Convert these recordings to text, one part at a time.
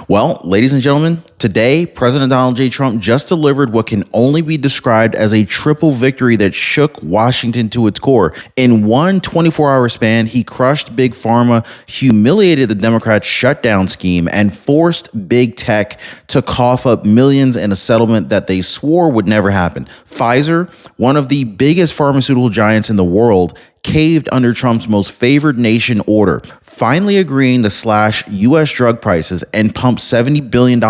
Well, ladies and gentlemen, today, President Donald J. Trump just delivered what can only be described as a triple victory that shook Washington to its core. In one 24-hour span, he crushed Big Pharma, humiliated the Democrats' shutdown scheme, and forced Big Tech to cough up millions in a settlement that they swore would never happen. Pfizer, one of the biggest pharmaceutical giants in the world, caved under Trump's most favored nation order, finally agreeing to slash U.S. drug prices and pump $70 billion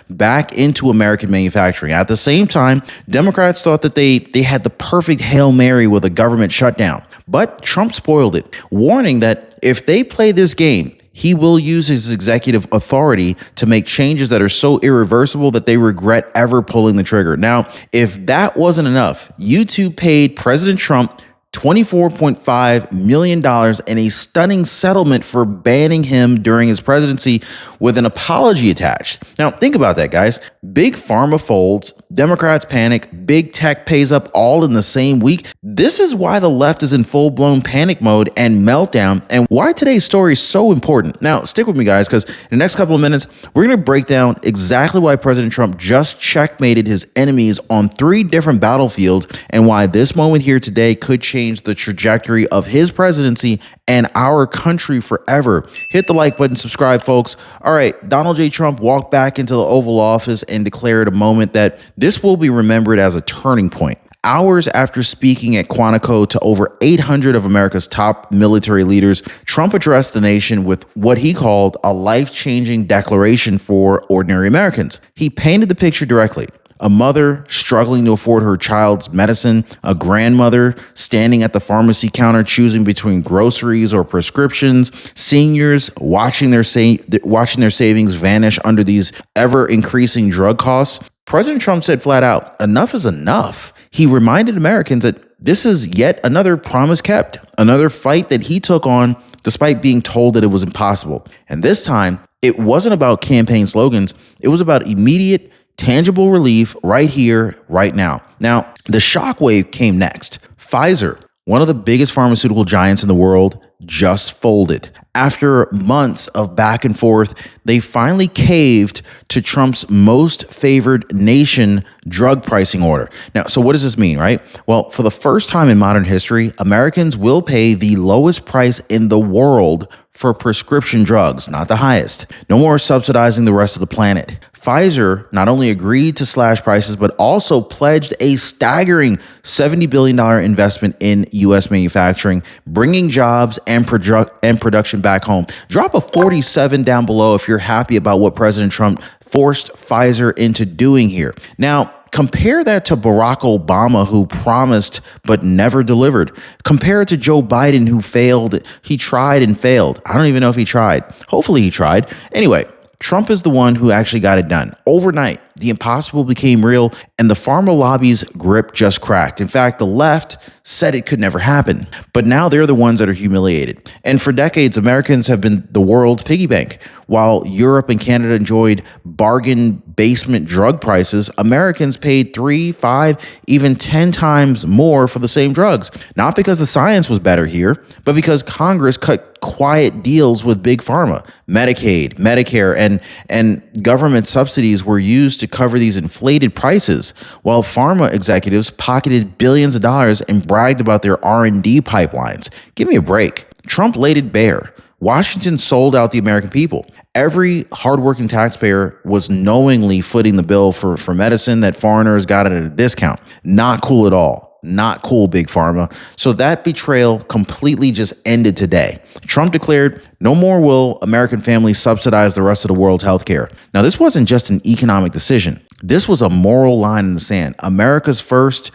back into American manufacturing. At the same time, Democrats thought that they had the perfect Hail Mary with a government shutdown. But Trump spoiled it, warning that if they play this game, he will use his executive authority to make changes that are so irreversible that they regret ever pulling the trigger. Now, if that wasn't enough, YouTube paid President Trump $24.5 million in a stunning settlement for banning him during his presidency with an apology attached. Now, think about that, guys. Big Pharma folds, Democrats panic, Big Tech pays up all in the same week. This is why the left is in full-blown panic mode and meltdown, and why today's story is so important. Now, stick with me, guys, because in the next couple of minutes, we're going to break down exactly why President Trump just checkmated his enemies on 3 different battlefields and why this moment here today could change the trajectory of his presidency and our country forever. Hit the like button, subscribe, folks. All right, Donald J. Trump walked back into the Oval Office and declared a moment that this will be remembered as a turning point. Hours after speaking at Quantico to over 800 of America's top military leaders, Trump addressed the nation with what he called a life-changing declaration for ordinary Americans. He painted the picture directly. A mother struggling to afford her child's medicine, a grandmother standing at the pharmacy counter choosing between groceries or prescriptions, seniors watching their savings vanish under these ever-increasing drug costs. President Trump said flat out, enough is enough. He reminded Americans that this is yet another promise kept, another fight that he took on despite being told that it was impossible. And this time, it wasn't about campaign slogans. It was about immediate, tangible relief right here, right now. Now, the shockwave came next. Pfizer, one of the biggest pharmaceutical giants in the world, just folded. After months of back and forth, they finally caved to Trump's most favored nation drug pricing order. Now, so what does this mean, right? Well, for the first time in modern history, Americans will pay the lowest price in the world for prescription drugs, not the highest. No more subsidizing the rest of the planet. Pfizer not only agreed to slash prices, but also pledged a staggering $70 billion investment in U.S. manufacturing, bringing jobs and production back home. Drop a 47 down below if you're happy about what President Trump forced Pfizer into doing here. Now, compare that to Barack Obama, who promised but never delivered. Compare it to Joe Biden, who failed. He tried and failed. I don't even know if he tried. Hopefully he tried. Anyway, Trump is the one who actually got it done. Overnight, the impossible became real, and the pharma lobby's grip just cracked. In fact, the left said it could never happen, but now they're the ones that are humiliated. And for decades, Americans have been the world's piggy bank. While Europe and Canada enjoyed bargain basement drug prices, Americans paid 3, 5, even 10 times more for the same drugs. Not because the science was better here, but because Congress cut quiet deals with Big Pharma. Medicaid, Medicare, and government subsidies were used to cover these inflated prices, while pharma executives pocketed billions of dollars and bragged about their R&D pipelines. Give me a break. Trump laid it bare. Washington sold out the American people. Every hardworking taxpayer was knowingly footing the bill for medicine that foreigners got at a discount. Not cool at all. Not cool, Big Pharma. So that betrayal completely just ended today. Trump declared, no more will American families subsidize the rest of the world's healthcare. Now, this wasn't just an economic decision. This was a moral line in the sand. America first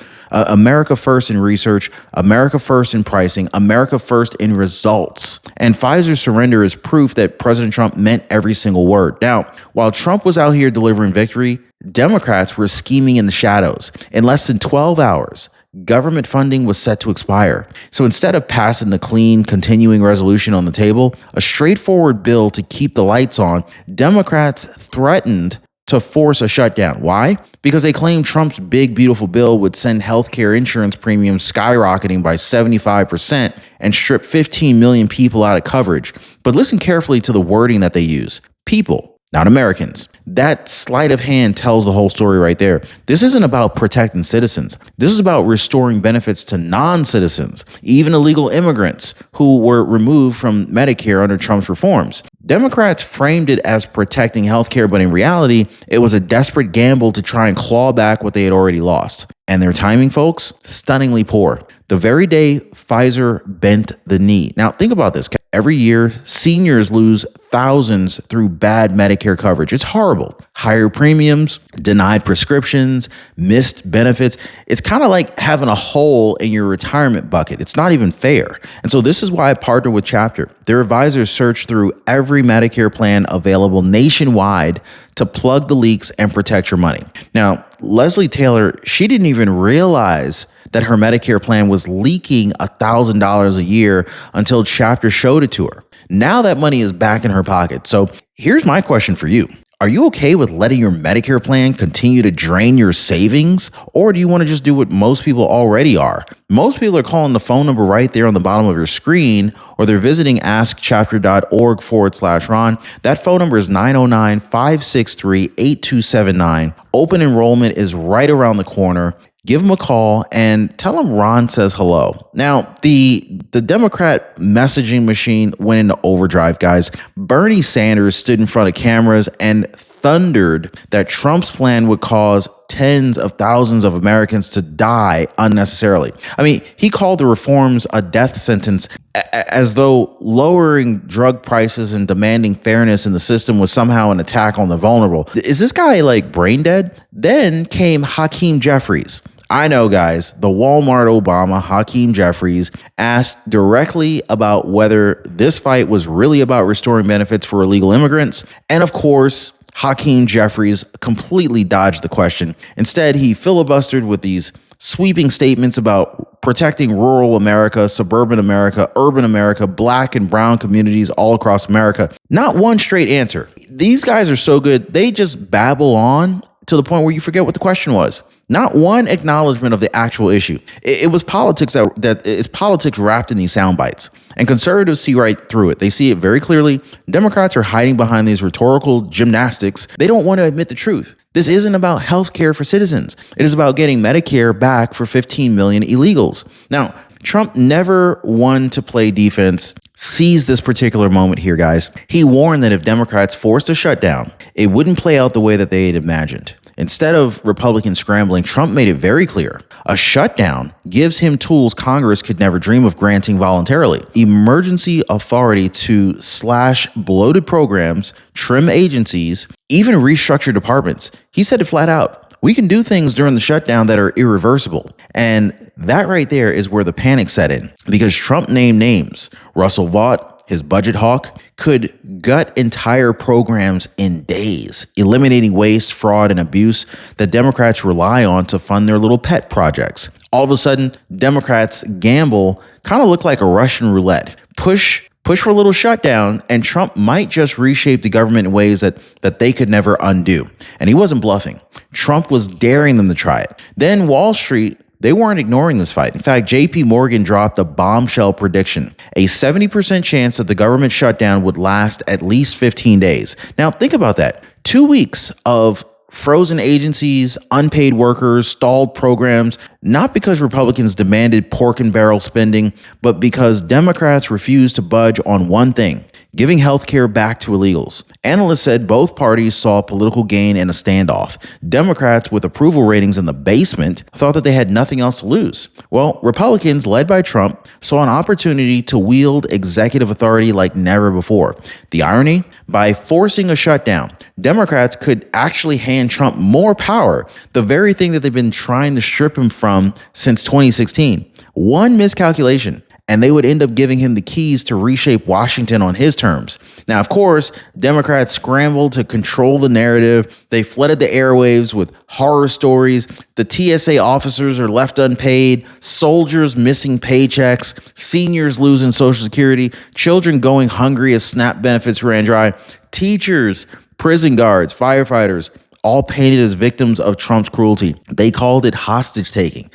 in research, America first in pricing, America first in results. And Pfizer's surrender is proof that President Trump meant every single word. Now, while Trump was out here delivering victory, Democrats were scheming in the shadows. In less than 12 hours, government funding was set to expire. So instead of passing the clean, continuing resolution on the table, a straightforward bill to keep the lights on, Democrats threatened to force a shutdown. Why? Because they claimed Trump's big, beautiful bill would send healthcare insurance premiums skyrocketing by 75% and strip 15 million people out of coverage. But listen carefully to the wording that they use. People. not Americans. That sleight of hand tells the whole story right there. This isn't about protecting citizens. This is about restoring benefits to non-citizens, even illegal immigrants who were removed from Medicare under Trump's reforms. Democrats framed it as protecting healthcare, but in reality, it was a desperate gamble to try and claw back what they had already lost. And their timing, folks, stunningly poor. The very day Pfizer bent the knee. Now, think about this. Every year, seniors lose thousands through bad Medicare coverage. It's horrible. Higher premiums, denied prescriptions, missed benefits. It's kind of like having a hole in your retirement bucket. It's not even fair. And so this is why I partnered with Chapter. Their advisors search through every Medicare plan available nationwide to plug the leaks and protect your money. Now, Leslie Taylor, she didn't even realize that her Medicare plan was leaking $1,000 a year until Chapter showed it to her. Now that money is back in her pocket. So here's my question for you. Are you okay with letting your Medicare plan continue to drain your savings? Or do you want to just do what most people already are? Most people are calling the phone number right there on the bottom of your screen, or they're visiting askchapter.org/Ron. That phone number is 909-563-8279. Open enrollment is right around the corner. Give them a call and tell them Ron says hello. Now, the Democrat messaging machine went into overdrive, guys. Bernie Sanders stood in front of cameras and thundered that Trump's plan would cause tens of thousands of Americans to die unnecessarily. I mean, he called the reforms a death sentence, as though lowering drug prices and demanding fairness in the system was somehow an attack on the vulnerable. Is this guy like brain dead? Then came Hakeem Jeffries. I know, guys, the Walmart Obama, Hakeem Jeffries, asked directly about whether this fight was really about restoring benefits for illegal immigrants. And of course, Hakeem Jeffries completely dodged the question. Instead, he filibustered with these sweeping statements about protecting rural America, suburban America, urban America, black and brown communities all across America. Not one straight answer. These guys are so good, they just babble on to the point where you forget what the question was. Not one acknowledgement of the actual issue. It was politics that is politics wrapped in these sound bites. And conservatives see right through it. They see it very clearly. Democrats are hiding behind these rhetorical gymnastics. They don't want to admit the truth. This isn't about health care for citizens. It is about getting Medicare back for 15 million illegals. Now, Trump never won to play defense. Seize this particular moment here, guys. He warned that if Democrats forced a shutdown, it wouldn't play out the way that they had imagined. Instead of Republicans scrambling, Trump made it very clear. A shutdown gives him tools Congress could never dream of granting voluntarily. Emergency authority to slash bloated programs, trim agencies, even restructure departments. He said it flat out. We can do things during the shutdown that are irreversible. And that right there is where the panic set in, because Trump named names. Russell Vought, his budget hawk, could gut entire programs in days, eliminating waste, fraud, and abuse that Democrats rely on to fund their little pet projects. All of a sudden, Democrats' gamble kind of looked like a Russian roulette. Push for a little shutdown, and Trump might just reshape the government in ways that they could never undo. And he wasn't bluffing. Trump was daring them to try it. Then Wall Street, they weren't ignoring this fight. In fact, JP Morgan dropped a bombshell prediction, a 70% chance that the government shutdown would last at least 15 days. Now, think about that. 2 weeks of frozen agencies, unpaid workers, stalled programs, not because Republicans demanded pork and barrel spending, but because Democrats refused to budge on one thing: giving health care back to illegals. Analysts said both parties saw political gain in a standoff. Democrats, with approval ratings in the basement, thought that they had nothing else to lose. Well, Republicans, led by Trump, saw an opportunity to wield executive authority like never before. The irony? By forcing a shutdown, Democrats could actually hand Trump more power, the very thing that they've been trying to strip him from since 2016. One miscalculation, and they would end up giving him the keys to reshape Washington on his terms. Now, of course, Democrats scrambled to control the narrative. They flooded the airwaves with horror stories. The TSA officers are left unpaid, soldiers missing paychecks, seniors losing Social Security, children going hungry as SNAP benefits ran dry, teachers, prison guards, firefighters, all painted as victims of Trump's cruelty. They called it hostage taking.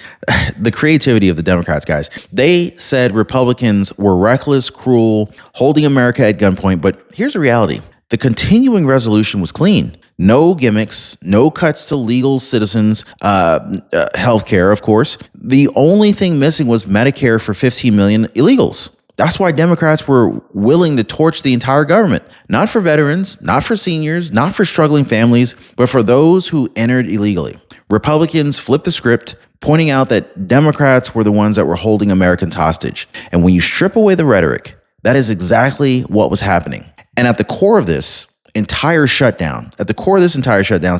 The creativity of the Democrats, guys. They said Republicans were reckless, cruel, holding America at gunpoint. But here's the reality. The continuing resolution was clean. No gimmicks, no cuts to legal citizens' healthcare, of course. The only thing missing was Medicare for 15 million illegals. That's why Democrats were willing to torch the entire government, not for veterans, not for seniors, not for struggling families, but for those who entered illegally. Republicans flipped the script, pointing out that Democrats were the ones that were holding Americans hostage. And when you strip away the rhetoric, that is exactly what was happening. And at the core of this entire shutdown,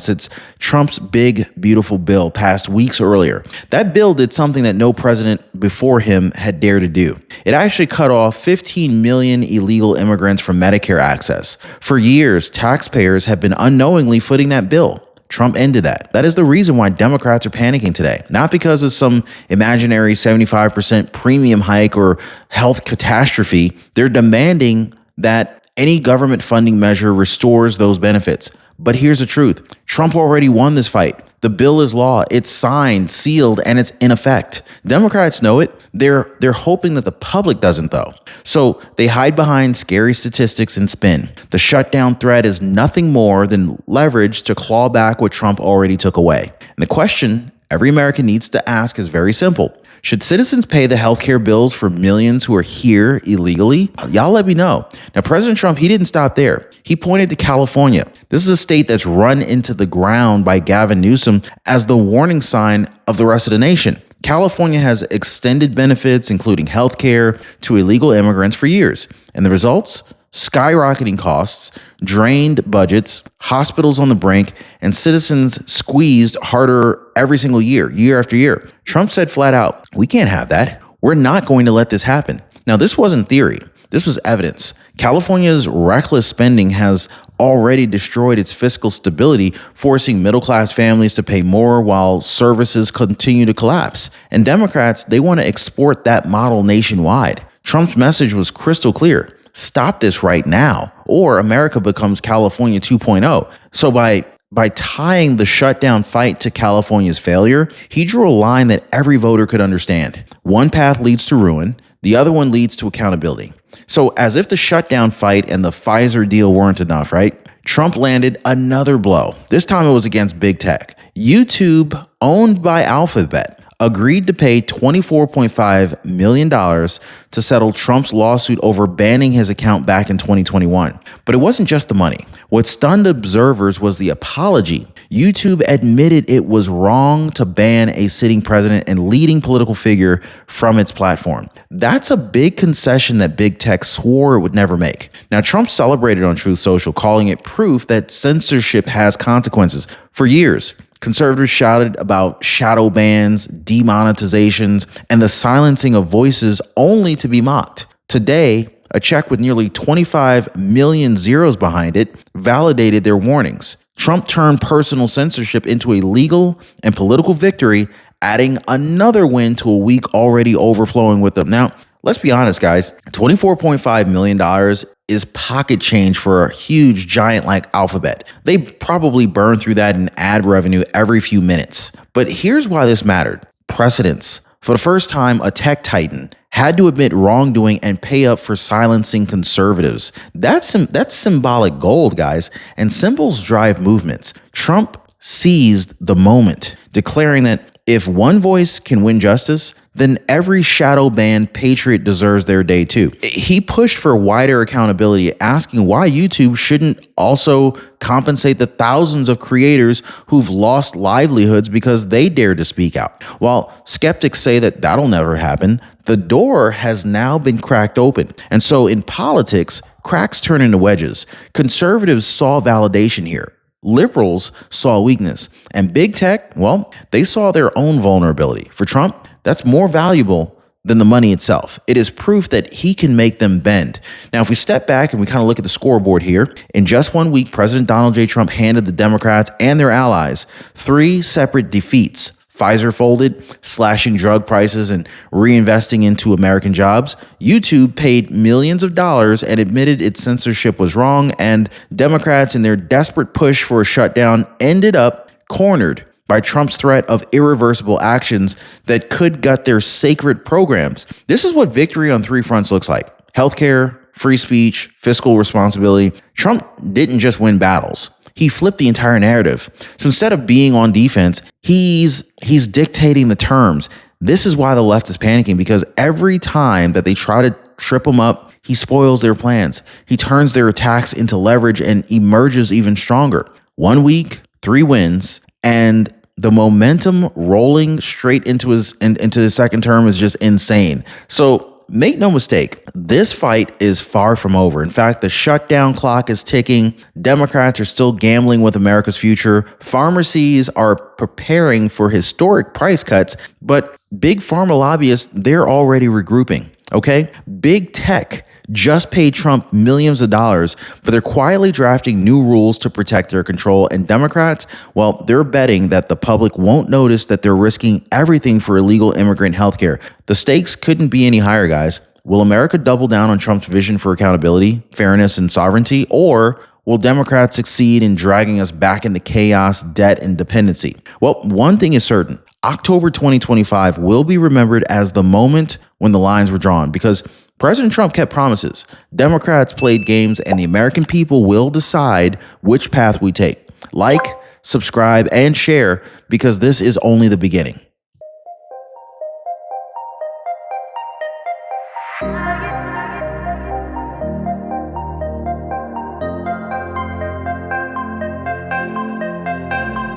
sits Trump's big, beautiful bill passed weeks earlier. That bill did something that no president before him had dared to do. It actually cut off 15 million illegal immigrants from Medicare access. For years, taxpayers have been unknowingly footing that bill. Trump ended that. That is the reason why Democrats are panicking today. Not because of some imaginary 75% premium hike or health catastrophe. They're demanding that any government funding measure restores those benefits. But here's the truth. Trump already won this fight. The bill is law. It's signed, sealed, and it's in effect. Democrats know it. They're hoping that the public doesn't, though. So they hide behind scary statistics and spin. The shutdown threat is nothing more than leverage to claw back what Trump already took away. And the question every American needs to ask is very simple. Should citizens pay the healthcare bills for millions who are here illegally? Y'all let me know. Now, President Trump, he didn't stop there. He pointed to California. This is a state that's run into the ground by Gavin Newsom as the warning sign of the rest of the nation. California has extended benefits, including healthcare, to illegal immigrants for years. And the results? Skyrocketing costs, drained budgets, hospitals on the brink, and citizens squeezed harder every single year after year. Trump said flat out, we can't have that. We're not going to let this happen. Now, this wasn't theory. This was evidence. California's reckless spending has already destroyed its fiscal stability, forcing middle-class families to pay more while services continue to collapse. And Democrats, they want to export that model nationwide. Trump's message was crystal clear. Stop this right now, or America becomes California 2.0. So by tying the shutdown fight to California's failure, he drew a line that every voter could understand. One path leads to ruin, the other one leads to accountability. So as if the shutdown fight and the Pfizer deal weren't enough, right? Trump landed another blow. This time it was against big tech. YouTube, owned by Alphabet, agreed to pay $24.5 million to settle Trump's lawsuit over banning his account back in 2021. But it wasn't just the money. What stunned observers was the apology. YouTube admitted it was wrong to ban a sitting president and leading political figure from its platform. That's a big concession that big tech swore it would never make. Now, Trump celebrated on Truth Social, calling it proof that censorship has consequences. For years, conservatives shouted about shadow bans, demonetizations, and the silencing of voices only to be mocked. Today, a check with nearly 25 million zeros behind it validated their warnings. Trump turned personal censorship into a legal and political victory, adding another win to a week already overflowing with them. Now, let's be honest, guys. $24.5 million is pocket change for a huge giant like Alphabet. They probably burn through that in ad revenue every few minutes. But here's why this mattered. Precedence. For the first time, a tech titan had to admit wrongdoing and pay up for silencing conservatives. That's symbolic gold, guys, and symbols drive movements. Trump seized the moment, declaring that if one voice can win justice, then every shadow banned patriot deserves their day too. He pushed for wider accountability, asking why YouTube shouldn't also compensate the thousands of creators who've lost livelihoods because they dared to speak out. While skeptics say that that'll never happen, the door has now been cracked open. And so in politics, cracks turn into wedges. Conservatives saw validation here. Liberals saw weakness. And big tech, well, they saw their own vulnerability. For Trump, that's more valuable than the money itself. It is proof that he can make them bend. Now, if we step back and we kind of look at the scoreboard here, in just 1 week, President Donald J. Trump handed the Democrats and their allies 3 separate defeats. Pfizer folded, slashing drug prices and reinvesting into American jobs. YouTube paid millions of dollars and admitted its censorship was wrong. And Democrats, in their desperate push for a shutdown, ended up cornered by Trump's threat of irreversible actions that could gut their sacred programs. This is what victory on 3 fronts looks like: healthcare, free speech, fiscal responsibility. Trump didn't just win battles. He flipped the entire narrative. So instead of being on defense, he's dictating the terms. This is why the left is panicking, because every time that they try to trip him up, he spoils their plans. He turns their attacks into leverage and emerges even stronger. 1 week, 3 wins, and the momentum rolling straight into his second term is just insane. So make no mistake, this fight is far from over. In fact, the shutdown clock is ticking. Democrats are still gambling with America's future. Pharmacies are preparing for historic price cuts, but big pharma lobbyists, they're already regrouping, okay? Big tech just paid Trump millions of dollars, but they're quietly drafting new rules to protect their control. And Democrats, well, they're betting that the public won't notice that they're risking everything for illegal immigrant healthcare. The stakes couldn't be any higher, guys. Will America double down on Trump's vision for accountability, fairness, and sovereignty? Or will Democrats succeed in dragging us back into chaos, debt, and dependency? Well, one thing is certain. October 2025 will be remembered as the moment when the lines were drawn, because President Trump kept promises. Democrats played games, and the American people will decide which path we take. Like, subscribe, and share, because this is only the beginning.